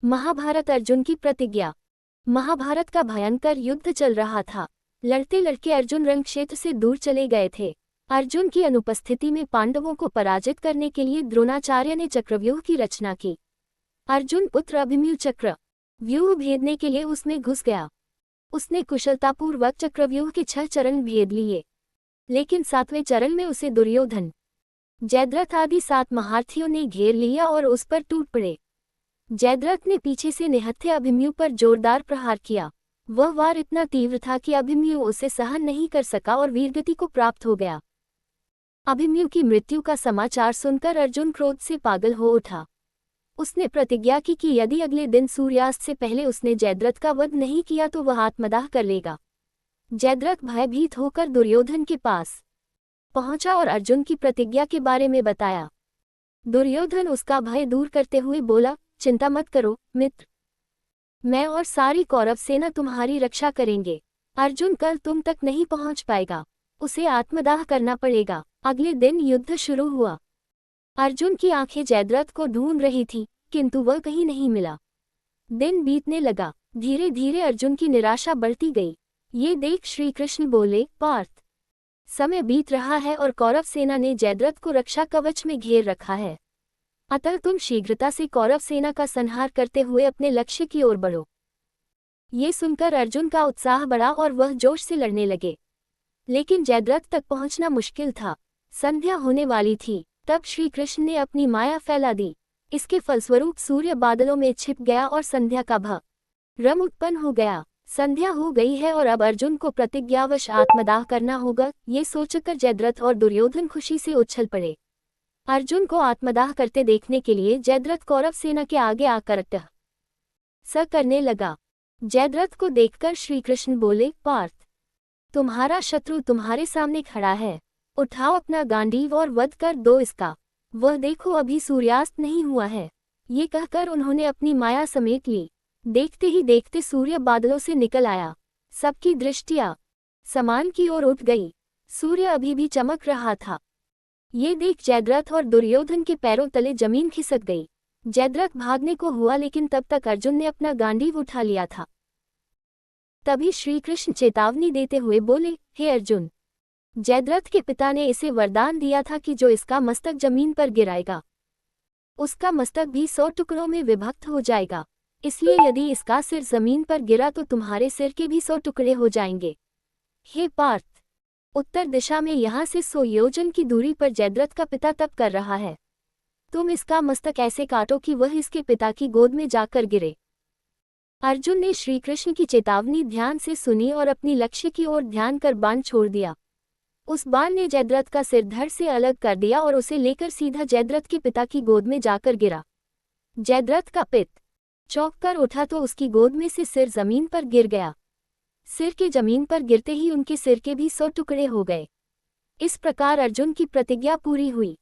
महाभारत अर्जुन की प्रतिज्ञा। महाभारत का भयंकर युद्ध चल रहा था। लड़ते लड़के अर्जुन रण क्षेत्र से दूर चले गए थे। अर्जुन की अनुपस्थिति में पांडवों को पराजित करने के लिए द्रोणाचार्य ने चक्रव्यूह की रचना की। अर्जुन पुत्र अभिमन्यु चक्र व्यूह भेदने के लिए उसमें घुस गया। उसने कुशलतापूर्वक चक्रव्यूह के 6 चरण भेद लिए, लेकिन 7वें चरण में उसे दुर्योधन, जयद्रथ आदि 7 महारथियों ने घेर लिया और उस पर टूट पड़े। जयद्रथ ने पीछे से निहत्थे अभिमन्यु पर जोरदार प्रहार किया। वह वार इतना तीव्र था कि अभिमन्यु उसे सहन नहीं कर सका और वीरगति को प्राप्त हो गया। अभिमन्यु की मृत्यु का समाचार सुनकर अर्जुन क्रोध से पागल हो उठा। उसने प्रतिज्ञा की कि यदि अगले दिन सूर्यास्त से पहले उसने जयद्रथ का वध नहीं किया तो वह आत्मदाह कर लेगा। जयद्रथ भयभीत होकर दुर्योधन के पास पहुंचा और अर्जुन की प्रतिज्ञा के बारे में बताया। दुर्योधन उसका भय दूर करते हुए बोला, चिंता मत करो मित्र, मैं और सारी कौरव सेना तुम्हारी रक्षा करेंगे। अर्जुन कल तुम तक नहीं पहुंच पाएगा, उसे आत्मदाह करना पड़ेगा। अगले दिन युद्ध शुरू हुआ। अर्जुन की आंखें जयद्रथ को ढूंढ रही थीं, किंतु वह कहीं नहीं मिला। दिन बीतने लगा। धीरे धीरे अर्जुन की निराशा बढ़ती गई। ये देख श्री कृष्ण बोले, पार्थ, समय बीत रहा है और कौरव सेना ने जयद्रथ को रक्षा कवच में घेर रखा है। अतः तुम शीघ्रता से कौरव सेना का संहार करते हुए अपने लक्ष्य की ओर बढ़ो। ये सुनकर अर्जुन का उत्साह बढ़ा और वह जोश से लड़ने लगे। लेकिन जयद्रथ तक पहुंचना मुश्किल था। संध्या होने वाली थी। तब श्री कृष्ण ने अपनी माया फैला दी। इसके फलस्वरूप सूर्य बादलों में छिप गया और संध्या का भ्रम उत्पन्न हो गया। संध्या हो गई है और अब अर्जुन को प्रतिज्ञावश आत्मदाह करना होगा। ये सोचकर जयद्रथ और दुर्योधन खुशी से उछल पड़े। अर्जुन को आत्मदाह करते देखने के लिए जयद्रथ कौरव सेना के आगे आकर स करने लगा। जयद्रथ को देखकर श्री कृष्ण बोले, पार्थ, तुम्हारा शत्रु तुम्हारे सामने खड़ा है। उठाओ अपना गांडीव और वध कर दो इसका। वह देखो अभी सूर्यास्त नहीं हुआ है। ये कहकर उन्होंने अपनी माया समेट ली। देखते ही देखते सूर्य बादलों से निकल आया। सबकी दृष्टियां समान की ओर उठ गई। सूर्य अभी भी चमक रहा था। ये देख जयद्रथ और दुर्योधन के पैरों तले जमीन खिसक गई। जयद्रथ भागने को हुआ, लेकिन तब तक अर्जुन ने अपना गांडीव उठा लिया था। तभी श्री कृष्ण चेतावनी देते हुए बोले, हे अर्जुन, जयद्रथ के पिता ने इसे वरदान दिया था कि जो इसका मस्तक जमीन पर गिराएगा उसका मस्तक भी 100 टुकड़ों में विभक्त हो जाएगा। इसलिए यदि इसका सिर जमीन पर गिरा तो तुम्हारे सिर के भी 100 टुकड़े हो जाएंगे। हे पार्थ, उत्तर दिशा में यहाँ से 100 योजन की दूरी पर जयद्रथ का पिता तप कर रहा है। तुम इसका मस्तक ऐसे काटो कि वह इसके पिता की गोद में जाकर गिरे। अर्जुन ने श्री कृष्ण की चेतावनी ध्यान से सुनी और अपनी लक्ष्य की ओर ध्यान कर बाण छोड़ दिया। उस बाण ने जयद्रथ का सिर धड़ से अलग कर दिया और उसे लेकर सीधा जयद्रथ के पिता की गोद में जाकर गिरा। जयद्रथ का पिता चौंक कर उठा तो उसकी गोद में से सिर जमीन पर गिर गया। सिर के जमीन पर गिरते ही उनके सिर के भी 100 टुकड़े हो गए। इस प्रकार अर्जुन की प्रतिज्ञा पूरी हुई।